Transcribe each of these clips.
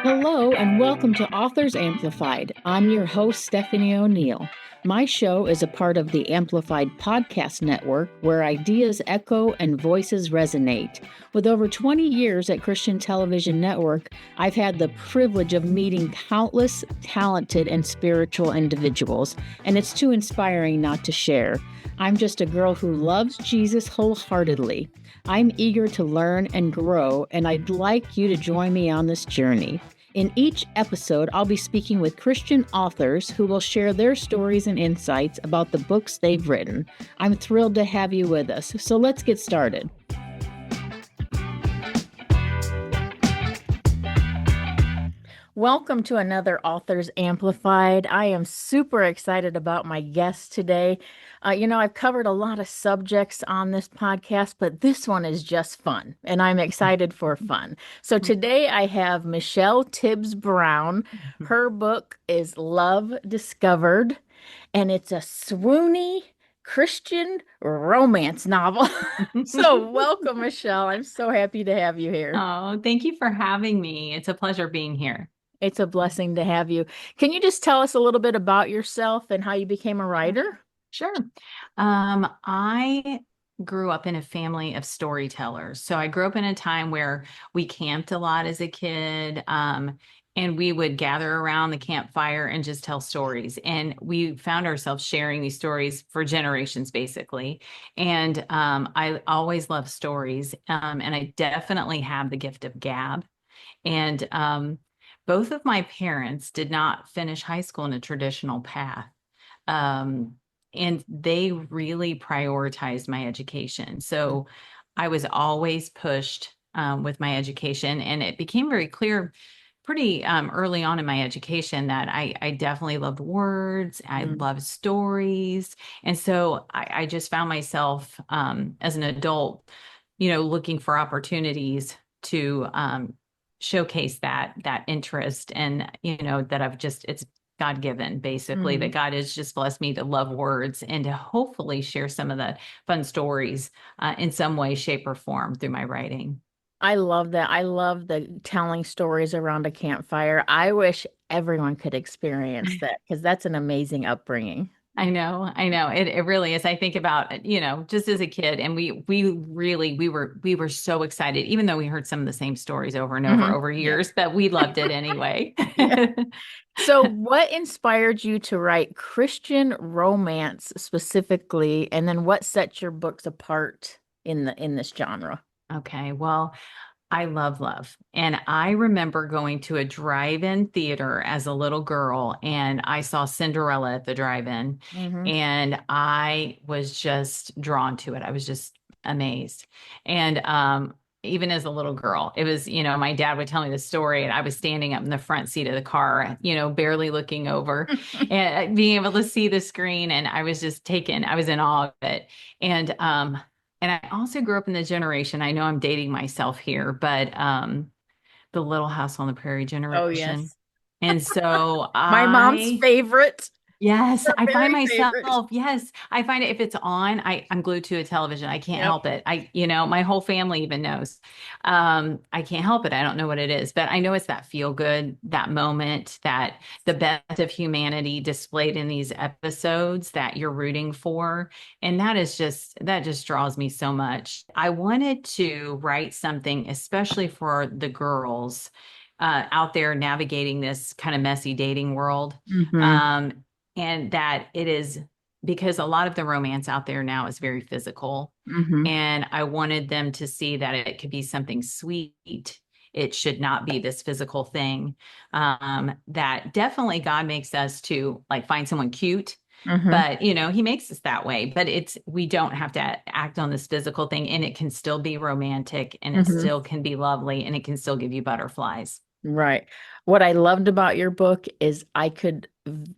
Hello, and welcome to Authors Amplified. I'm your host, Stephanie O'Neill. My show is a part of the Amplified Podcast Network, where ideas echo and voices resonate. With over 20 years at Christian Television Network, I've had the privilege of meeting countless talented and spiritual individuals, and it's too inspiring not to share. I'm just a girl who loves Jesus wholeheartedly. I'm eager to learn and grow, and I'd like you to join me on this journey. In each episode, I'll be speaking with Christian authors who will share their stories and insights about the books they've written. I'm thrilled to have you with us, so let's get started. Welcome to another Authors Amplified. I am super excited about my guest today. I've covered a lot of subjects on this podcast, but this one is just fun, and I'm excited for fun. So today I have Michelle Tibbs Brown. Her book is Love Discovered, and it's a swoony Christian romance novel. So welcome, Michelle. I'm so happy to have you here. Oh, thank you for having me. It's a pleasure being here. It's a blessing to have you. Can you just tell us a little bit about yourself and how you became a writer? Sure. I grew up in a family of storytellers. So I grew up in a time where we camped a lot as a kid. And we would gather around the campfire and just tell stories. And we found ourselves sharing these stories for generations, basically. And I always love stories. And I definitely have the gift of gab. And both of my parents did not finish high school in a traditional path. And they really prioritized my education. So I was always pushed with my education. And it became very clear pretty early on in my education that I definitely loved words. I loved stories. And so I just found myself as an adult, looking for opportunities to showcase that interest, and that it's God-given, basically, that God has just blessed me to love words and to hopefully share some of the fun stories in some way, shape, or form through my writing. I love that. I love the telling stories around a campfire. I wish everyone could experience that because that's an amazing upbringing. I know. It really is. I think about, just as a kid, and we were so excited, even though we heard some of the same stories over and over years, but we loved it anyway. Yeah. So what inspired you to write Christian romance specifically, and then what sets your books apart in this genre? Okay, well, I love love. And I remember going to a drive-in theater as a little girl, and I saw Cinderella at the drive-in, and I was just drawn to it. I was just amazed. And even as a little girl, it was, my dad would tell me the story, and I was standing up in the front seat of the car, barely looking over and being able to see the screen. And I was just I was in awe of it. And I also grew up in the generation, I know I'm dating myself here, but the Little House on the Prairie generation. Oh, yes. And so My mom's favorite. Yes, I find myself, favorite. yes, I find it if it's on, I'm glued to a television. I can't help it. My whole family even knows. I can't help it. I don't know what it is, but I know it's that feel good, that moment, that the best of humanity displayed in these episodes that you're rooting for. And that just draws me so much. I wanted to write something, especially for the girls out there navigating this kind of messy dating world. And that it is because a lot of the romance out there now is very physical. And I wanted them to see that it could be something sweet. It should not be this physical thing. That definitely God makes us to like find someone cute. But, he makes us that way. But we don't have to act on this physical thing, and it can still be romantic, and it still can be lovely, and it can still give you butterflies. Right. What I loved about your book is I could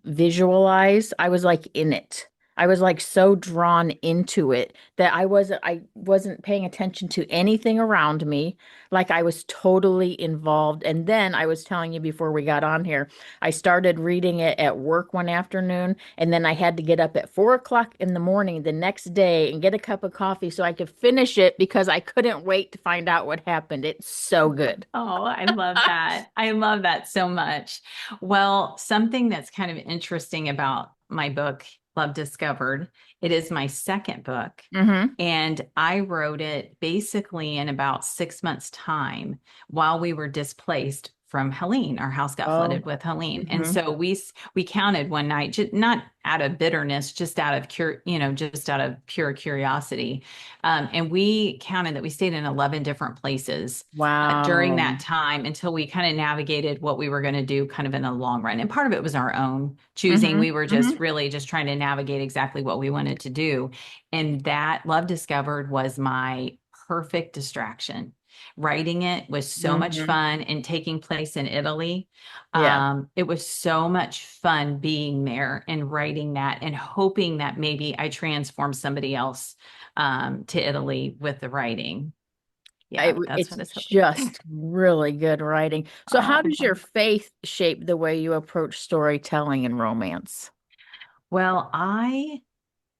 visualize, I was like in it. I was like so drawn into it that I wasn't paying attention to anything around me. Like I was totally involved. And then I was telling you before we got on here, I started reading it at work one afternoon, and then I had to get up at 4 o'clock in the morning the next day and get a cup of coffee so I could finish it because I couldn't wait to find out what happened. It's so good. Oh, I love that. I love that so much. Well, something that's kind of interesting about my book, Love Discovered, it is my second book. Mm-hmm. And I wrote it basically in about 6 months' time while we were displaced from Helene. Our house got Oh. flooded with Helene. And Mm-hmm. so we counted one night, just not out of bitterness, just out of just out of pure curiosity. And we counted that we stayed in 11 different places during Wow. that time until we kind of navigated what we were going to do kind of in the long run. And part of it was our own choosing. Mm-hmm. We were just Mm-hmm. really just trying to navigate exactly what we wanted to do. And that Love Discovered was my perfect distraction. Writing it was so much Mm-hmm. fun and taking place in Italy. Yeah. It was so much fun being there and writing that and hoping that maybe I transform somebody else to Italy with the writing. Yeah, that's It's what it's hoping. just really good writing. So, how Oh, does your faith shape the way you approach storytelling and romance? well,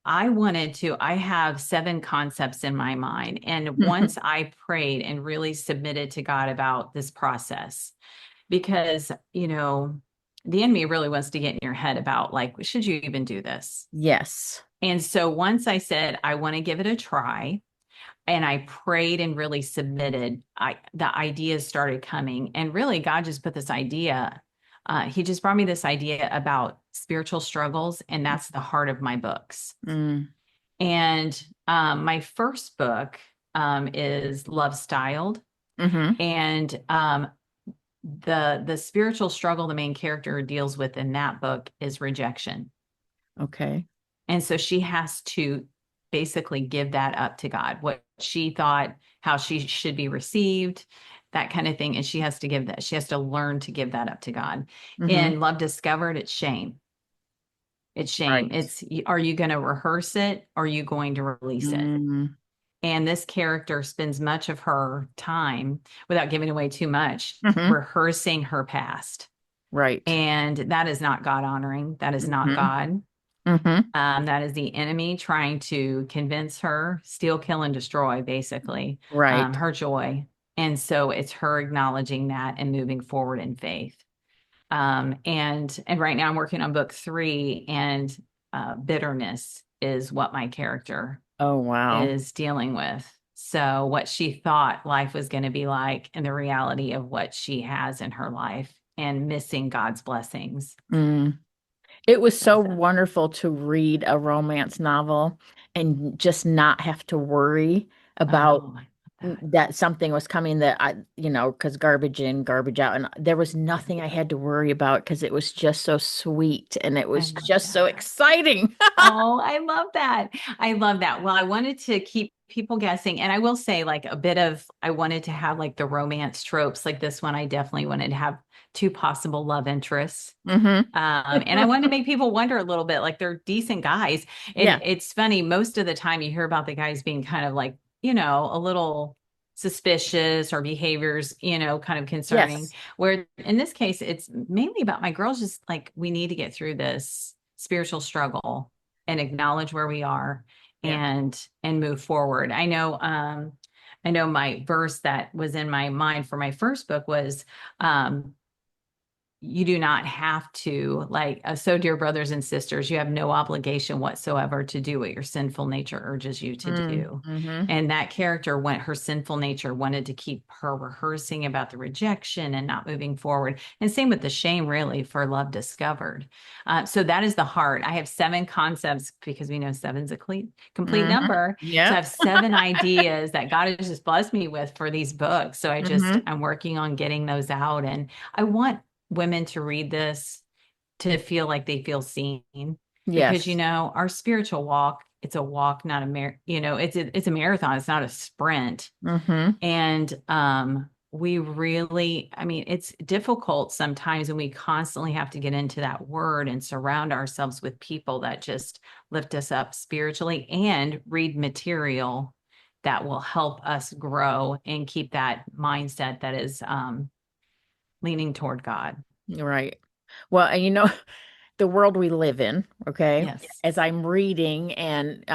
I wanted to, I have 7 concepts in my mind. And once I prayed and really submitted to God about this process, because, the enemy really wants to get in your head about like, should you even do this? Yes. And so once I said, I want to give it a try, and I prayed and really submitted, the ideas started coming. And really, God just put this idea, he just brought me this idea about spiritual struggles, and that's the heart of my books. Mm. And my first book is Love Styled. Mm-hmm. And the spiritual struggle the main character deals with in that book is rejection. Okay. And so she has to basically give that up to God, what she thought, how she should be received, that kind of thing. And she has to give that, she has to learn to give that up to God. Mm-hmm. In Love Discovered, it's shame. It's shame. Right. It's, are you going to rehearse it? Or are you going to release it? Mm. And this character spends much of her time, without giving away too much, Mm-hmm. rehearsing her past. Right. And that is not God honoring. That is not Mm-hmm. God. Mm-hmm. That is the enemy trying to convince her, steal, kill, and destroy, basically, Right. her joy. And so it's her acknowledging that and moving forward in faith. And right now I'm working on book 3, and bitterness is what my character Oh, wow. is dealing with. So what she thought life was going to be like, and the reality of what she has in her life, and missing God's blessings. Mm. It was So, so wonderful to read a romance novel and just not have to worry about oh, I love that. that something was coming that because garbage in, garbage out. And there was nothing I had to worry about because it was just so sweet and it I was love just so that. exciting. Oh, I love that. I love that. Well, I wanted to keep people guessing. And I will say, like, I wanted to have like the romance tropes. Like this one, I definitely wanted to have 2 possible love interests. Hmm. And I wanted to make people wonder a little bit, like they're decent guys. And Yeah. it's funny, most of the time you hear about the guys being kind of like, a little suspicious, or behaviors, kind of concerning. Yes. Where in this case, it's mainly about my girls, just like, we need to get through this spiritual struggle and acknowledge where we are, Yeah. and move forward. I know my verse that was in my mind for my first book was, you do not have to, like, so dear brothers and sisters, you have no obligation whatsoever to do what your sinful nature urges you to do. Mm-hmm. And that character her sinful nature wanted to keep her rehearsing about the rejection and not moving forward. And same with the shame, really, for Love Discovered. So that is the heart. I have 7 concepts, because we know seven's a complete Hmm. number. So I Yeah. have 7 ideas that God has just blessed me with for these books. So Hmm. I'm working on getting those out. And I want women to read this to feel like they feel seen, because Yes. our spiritual walk, it's a walk, not a it's a marathon, it's not a sprint. Hmm. And we really, I mean, it's difficult sometimes, and we constantly have to get into that word and surround ourselves with people that just lift us up spiritually and read material that will help us grow and keep that mindset that is leaning toward God. Right. Well, and the world we live in, okay? Yes. As I'm reading and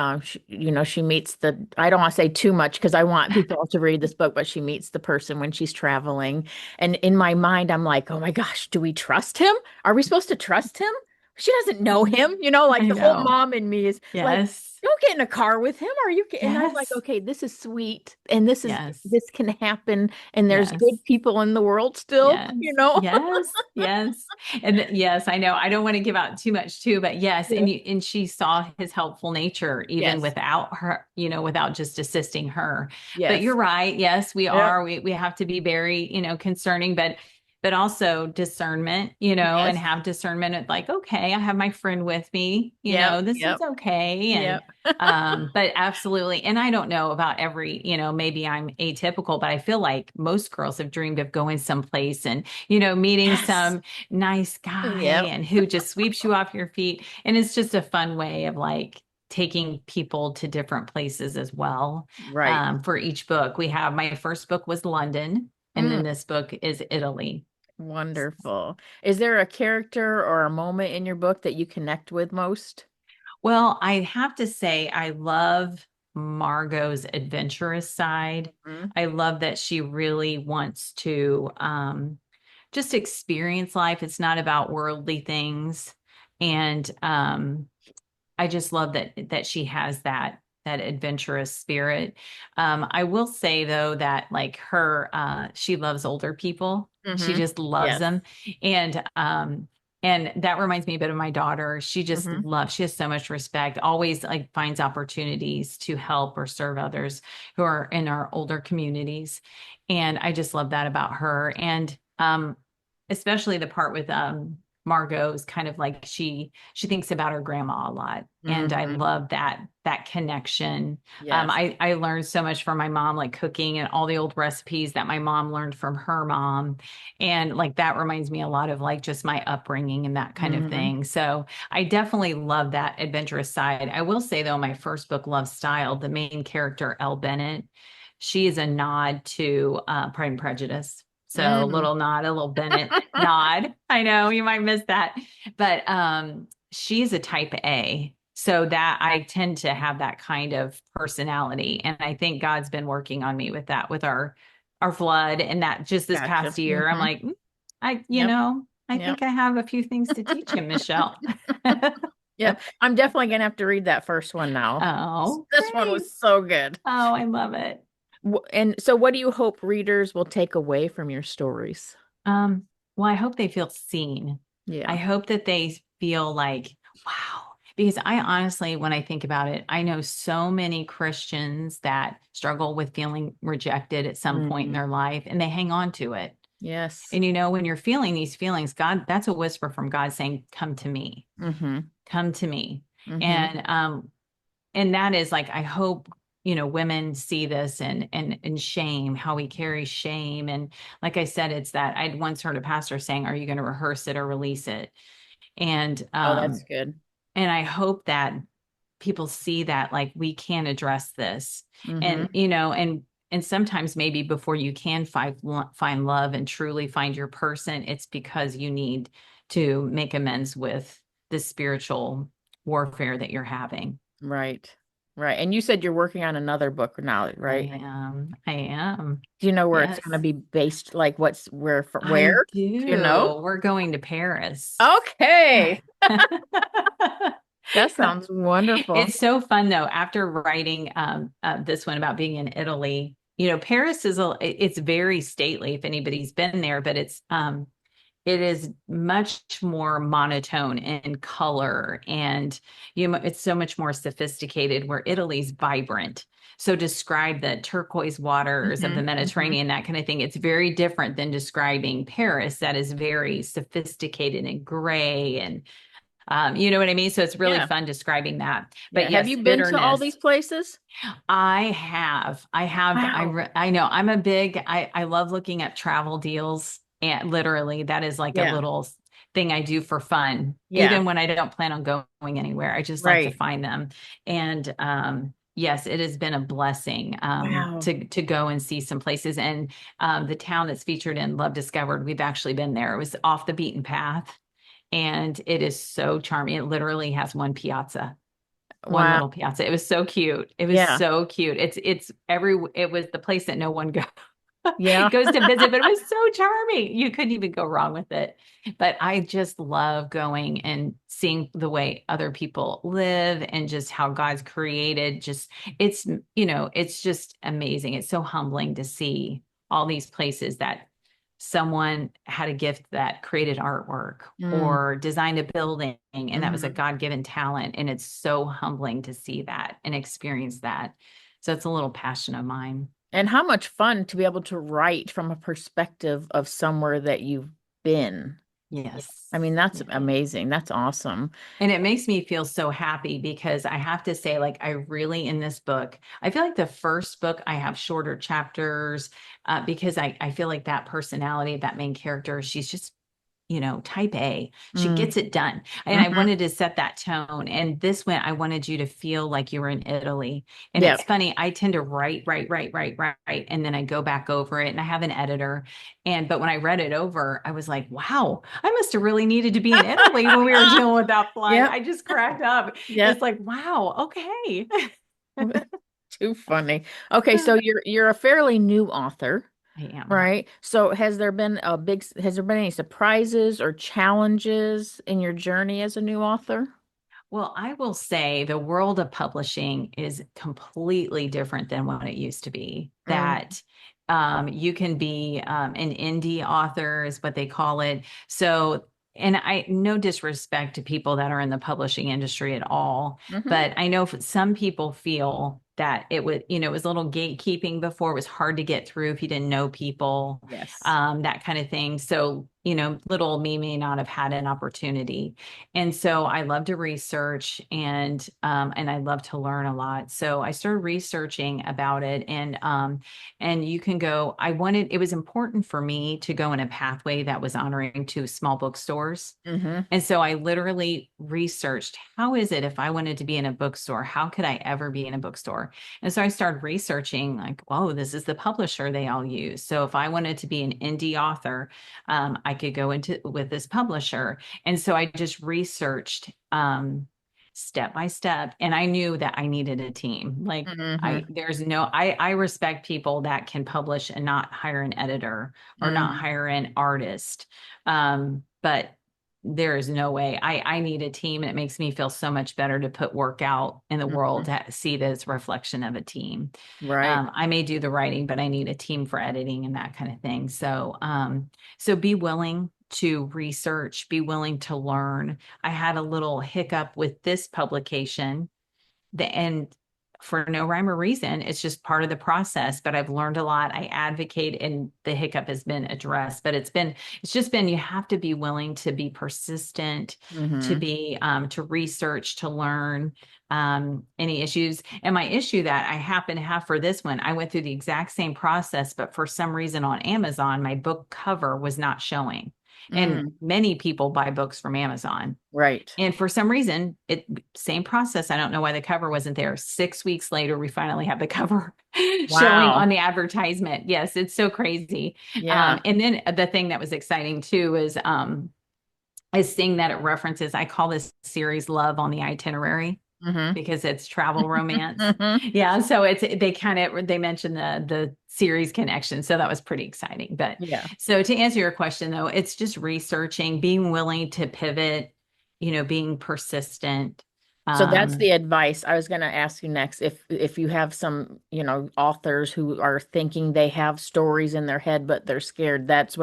she meets I don't want to say too much because I want people to read this book, but she meets the person when she's traveling. And in my mind, I'm like, oh my gosh, do we trust him? Are we supposed to trust him? She doesn't know him, like I the whole know. mom in me is like, Yes. don't get in a car with him. Are you? And I'm like, Yes. okay, this is sweet, and Yes. this can happen, and there's Yes. good people in the world still, Yes, yes, yes. And yes, I know I don't want to give out too much too, but yes, Yeah. and she saw his helpful nature even Yes. without her, without just assisting her. But Yes. you're right. Yes, we Yep. are. We have to be very, concerning, but also discernment, and Yes. have discernment of like, okay, I have my friend with me, Yep. this is Yep. okay. And Yep. but absolutely. And I don't know about every, maybe I'm atypical, but I feel like most girls have dreamed of going someplace and, meeting Yes. some nice guy Yep. and who just sweeps you off your feet. And it's just a fun way of like taking people to different places as well. Right. For each book, we have my first book was London, and Mm, then this book is Italy. wonderful. Is there a character or a moment in your book that you connect with most? Well, I have to say, I love Margot's adventurous side. Mm, I love that she really wants to just experience life. It's not about worldly things. And I just love that she has that adventurous spirit. I will say though that like she loves older people. She mm-hmm. just loves Yes. them. And that reminds me a bit of my daughter. She just Mm-hmm. loves, she has so much respect, always like finds opportunities to help or serve others who are in our older communities. And I just love that about her. And especially the part with Margot is kind of like she thinks about her grandma a lot. And I Mm-hmm. love that connection. Yes. I learned so much from my mom, like cooking and all the old recipes that my mom learned from her mom. And like that reminds me a lot of like just my upbringing and that kind of Mm-hmm. thing. So I definitely love that adventurous side. I will say though, my first book, Love Style, the main character, Elle Bennett, she is a nod to Pride and Prejudice. So a Mm-hmm. little nod, a little Bennett nod. I know you might miss that, but she's a type A. So that I tend to have that kind of personality. And I think God's been working on me with that, with our flood. And that just this Gotcha. past year, I'm Mm-hmm. like, Yep. I Yep. think I have a few things to teach him, Michelle. Yep. I'm definitely gonna have to read that first one now. Oh, This one great. was so good. Oh, I love it. And so, what do you hope readers will take away from your stories? Um, well, I hope they feel seen. I Yeah. hope that they feel like, wow. Because I honestly, when I think about it, I know so many Christians that struggle with feeling rejected at some point in Mm, their life and they hang on to it. yes. And when you're feeling these feelings, God, that's a whisper from God saying, come to me, Mm-hmm. come to me. Mm-hmm. And that is like, I hope, women see this and shame, how we carry shame. And like I said, it's that I'd once heard a pastor saying, are you going to rehearse it or release it? And Oh, that's good. I hope that people see that like we can address this. Mm-hmm. And and sometimes maybe before you can find love and truly find your person, it's because you need to make amends with the spiritual warfare that you're having. Right. Right. And you said you're working on another book now, I right? am. I am. Do you know where it's Yes, going to be based? Like where? I Do you know? do. We're going to Paris. Okay. That sounds wonderful. It's so fun though. After writing this one about being in Italy, Paris it's very stately if anybody's been there, but it is much more monotone in color and it's so much more sophisticated where Italy's vibrant. So describe the turquoise waters of Mm-hmm. the Mm-hmm. Mediterranean, that kind of thing. It's very different than describing Paris, that is very sophisticated and gray and You know what I mean? So it's really Yeah. fun describing that. Yeah. But Have yes, you been to all bitterness. these places? I have. Wow. I know I'm a big, I love looking at travel deals, and literally that is like a Yeah. little thing I do for fun. Yeah. Even when I don't plan on going anywhere, I just like to Right. find them. And yes, it has been a blessing Wow. to go and see some places. And the town that's featured in Love Discovered, we've actually been there. It was off the beaten path, and it is so charming. It literally has one piazza, one Wow. little piazza. It was so cute. It was Yeah. so cute. It was the place that no one Yeah. goes to visit, but it was so charming. You couldn't even go wrong with it. But I just love going and seeing the way other people live and just how God's created. Just it's, it's just amazing. It's so humbling to see all these places that someone had a gift that created artwork Mm. or designed a building, and that was a Hmm. God-given talent. And it's so humbling to see that and experience that. So it's a little passion of mine. And how much fun to be able to write from a perspective of somewhere that you've been. Yeah. Yes. I mean, that's Yeah. amazing. That's awesome. And it makes me feel so happy because I have to say, like, I really, in this book, I feel like the first book I have shorter chapters because I feel like that personality, that main character, she's just, type A. She Mm. gets it done. And I Hmm. wanted to set that tone. And this one, I wanted you to feel like you were in Italy. And Yeah. it's funny, I tend to write, and then I go back over it and I have an editor. But when I read it over, I was like, wow, I must have really needed to be in Italy when we were dealing with that flight. Yep. I just cracked up. Yep. It's like, wow, okay. Too funny. Okay, so you're a fairly new author, I am. right? So has there been any surprises or challenges in your journey as a new author? Well, I will say the world of publishing is completely different than what it used to be. Mm, That you can be an indie author, is what they call it. So, and I no disrespect to people that are in the publishing industry at all, hmm. but I know some people feel that it was a little gatekeeping before. It was hard to get through if you didn't know people, Yes. that kind of thing. So, little me may not have had an opportunity. And so I love to research and I love to learn a lot. So I started researching about it and you can go, it was important for me to go in a pathway that was honoring to small bookstores. Hmm. And so I literally researched, how is it if I wanted to be in a bookstore? How could I ever be in a bookstore? And so I started researching, like, whoa, this is the publisher they all use. So if I wanted to be an indie author, I could go into with this publisher. And so I just researched step by step, and I knew that I needed a team. Like, Hmm. I respect people that can publish and not hire an editor or not Hmm. hire an artist. But there is no way. I need a team, and it makes me feel so much better to put work out in the world Hmm. to see it as a reflection of a team. Right. I may do the writing, but I need a team for editing and that kind of thing. So be willing to research, be willing to learn. I had a little hiccup with this publication, and for no rhyme or reason, it's just part of the process. But I've learned a lot. I advocate, and the hiccup has been addressed. But it's just been, you have to be willing to be persistent, to Hmm. be to research, to learn any issues. And my issue that I happen to have for this one, I went through the exact same process, but for some reason on Amazon, my book cover was not showing. And Mm. many people buy books from Amazon. Right. And for some reason, same process. I don't know why the cover wasn't there. 6 weeks later, we finally have the cover showing Wow. on the advertisement. Yes, it's so crazy. Yeah. And then the thing that was exciting too is seeing that it references. I call this series "Love on the Itinerary" Hmm. because it's travel romance. Hmm. Yeah, so they mentioned the series connection, so that was pretty exciting. But Yeah. so to answer your question though, it's just researching, being willing to pivot, being persistent. So that's Um, the advice I was going to ask you next. If you have some, authors who are thinking they have stories in their head, but they're scared, that's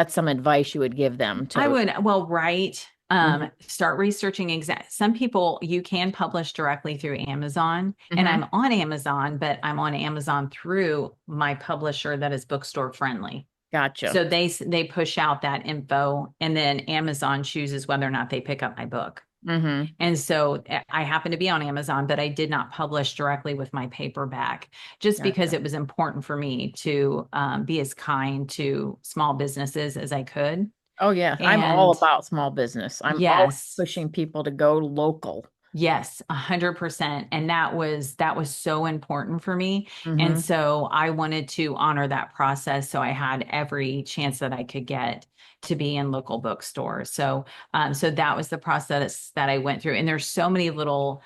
some advice you would give them I to. would, well, write, Hmm. start researching some people you can publish directly through Amazon, and Hmm. I'm on Amazon, but I'm on Amazon through my publisher that is bookstore friendly. Gotcha. So they push out that info, and then Amazon chooses whether or not they pick up my book. Mm-hmm. And so I happened to be on Amazon, but I did not publish directly with my paperback just because Gotcha. it was important for me to be as kind to small businesses as I could. Oh, yeah. I'm all And about small business. I'm always yes, pushing people to go local. yes, 100%. And that was so important for me. And Mm-hmm. so I wanted to honor that process. So I had every chance that I could get to be in local bookstores. So that was the process that I went through. And there's so many little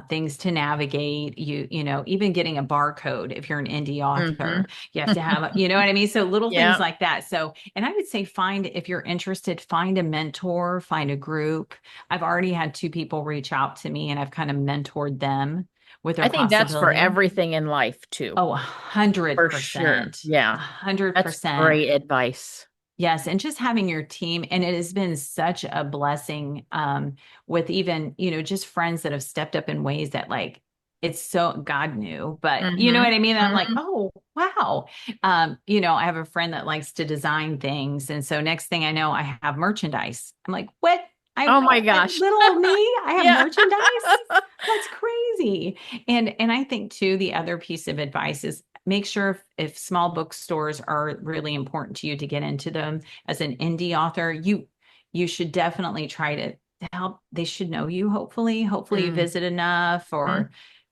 things to navigate. Even getting a barcode if you're an indie Mm-hmm. author, you have to have, you know what I mean? So little things Yeah. like that. So, and I would say if you're interested, find a mentor, find a group. I've already had two people reach out to me and I've kind of mentored them with their I think that's for possibility. everything in life too. Oh, a hundred For sure. percent. A Yeah. hundred That's percent. great advice. Yes. And just having your team, and it has been such a blessing with even, just friends that have stepped up in ways that like it's so God knew, but you know Mm-hmm. what I mean? I'm like, Mm-hmm. oh, wow. I have a friend that likes to design things. And so next thing I know, I have merchandise. I'm like, what? Oh my gosh. Little old me, I have Yeah. merchandise. That's crazy. And I think too, the other piece of advice is make sure if small bookstores are really important to you to get into them as an indie author, you should definitely try to help. They should know you, hopefully you Mm-hmm. visit enough or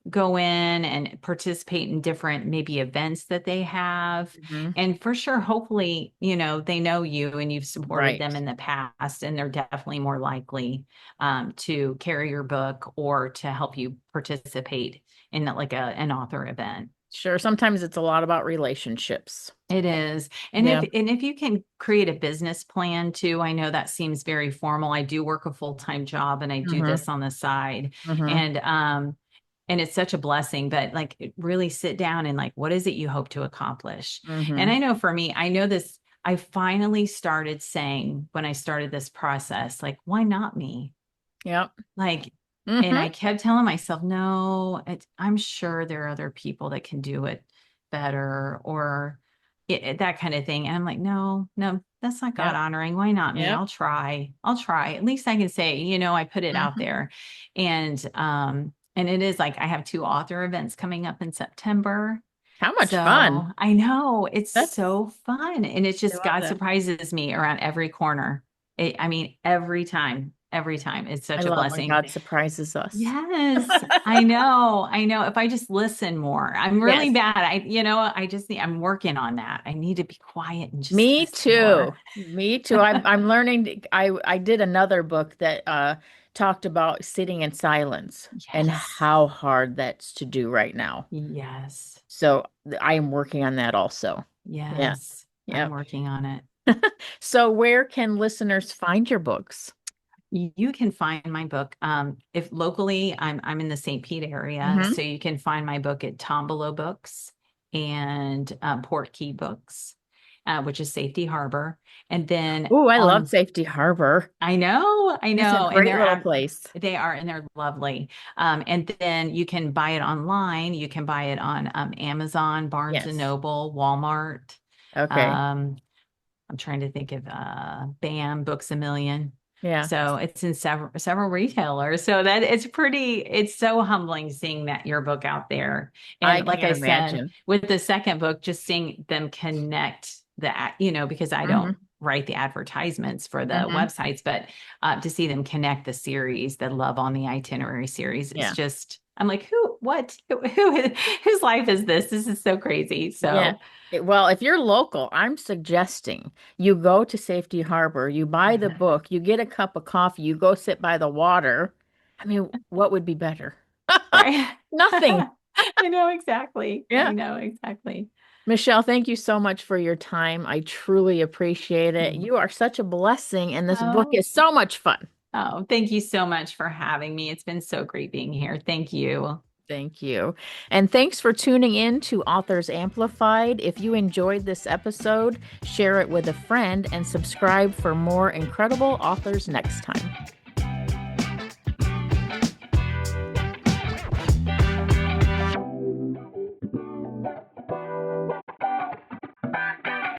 go in and participate in different maybe events that they have. Mm-hmm. And for sure, hopefully, they know you and you've supported Right. them in the past, and they're definitely more likely to carry your book or to help you participate in like an author event. Sure. Sometimes it's a lot about relationships. It is. And if Yeah. and if you can create a business plan too, I know that seems very formal. I do work a full-time job and I do Mm-hmm. this on the side. Mm-hmm. And it's such a blessing, but like really sit down and like what is it you hope to accomplish? And Mm-hmm. I know for me, I know this, I finally started saying when I started this process, like, why not me? Yep. Like, and Mm-hmm. I kept telling myself, no, I'm sure there are other people that can do it better or that kind of thing. And I'm like, no, no, that's not God Yep. honoring. Why not me? Yep. I'll try. I'll try. At least I can say, I put it out Mm-hmm. there. And it is like I have two author events coming up in September. How much So fun. I know it's That's, so fun. And it's I just love God that. surprises me around every corner. I mean, every time. It's I such a love when blessing. God surprises us. Yes, I know. I know. If I just listen more, I'm really Yes. bad. I'm working on that. I need to be quiet and just Me listen more. too. Me too. I'm learning I did another book that talked about sitting in silence and Yes. how hard that's to do right now. Yes. So I am working on that also. Yeah. Yes. I'm Yeah. working on it. So where can listeners find your books? You can find my book. If locally, I'm in the St. Pete area, Mm-hmm. so you can find my book at Tombolo Books and Port Key Books, which is Safety Harbor. And then Oh, I love on Safety Harbor. I It's a know, and great little place. they are, and they're lovely. And then you can buy it online. You can buy it on Amazon, Barnes and Yes. Noble, Walmart. Okay. Um, I'm trying to think of BAM Books a Million. Yeah. So it's in several retailers. So that it's so humbling seeing that your book out there. I And like I can't said, imagine. with the second book, just seeing them connect that, because I don't Mm-hmm. write the advertisements for the Mm-hmm. websites, but to see them connect the series, the Love on the Itinerary series, it's Yeah. just, I'm like, whose life is this? This is so crazy. Yeah. So Well, if you're local, I'm suggesting you go to Safety Harbor, you buy the book, you get a cup of coffee, you go sit by the water. I mean, what would be better? right. Nothing. I know exactly. I Yeah. know exactly. Michelle, thank you so much for your time. I truly appreciate it. Mm. You are such a blessing, and this book Oh, is so much fun. thank you so much for having me. It's been so great being here. Thank you. Thank you. And thanks for tuning in to Authors Amplified. If you enjoyed this episode, share it with a friend and subscribe for more incredible authors next time.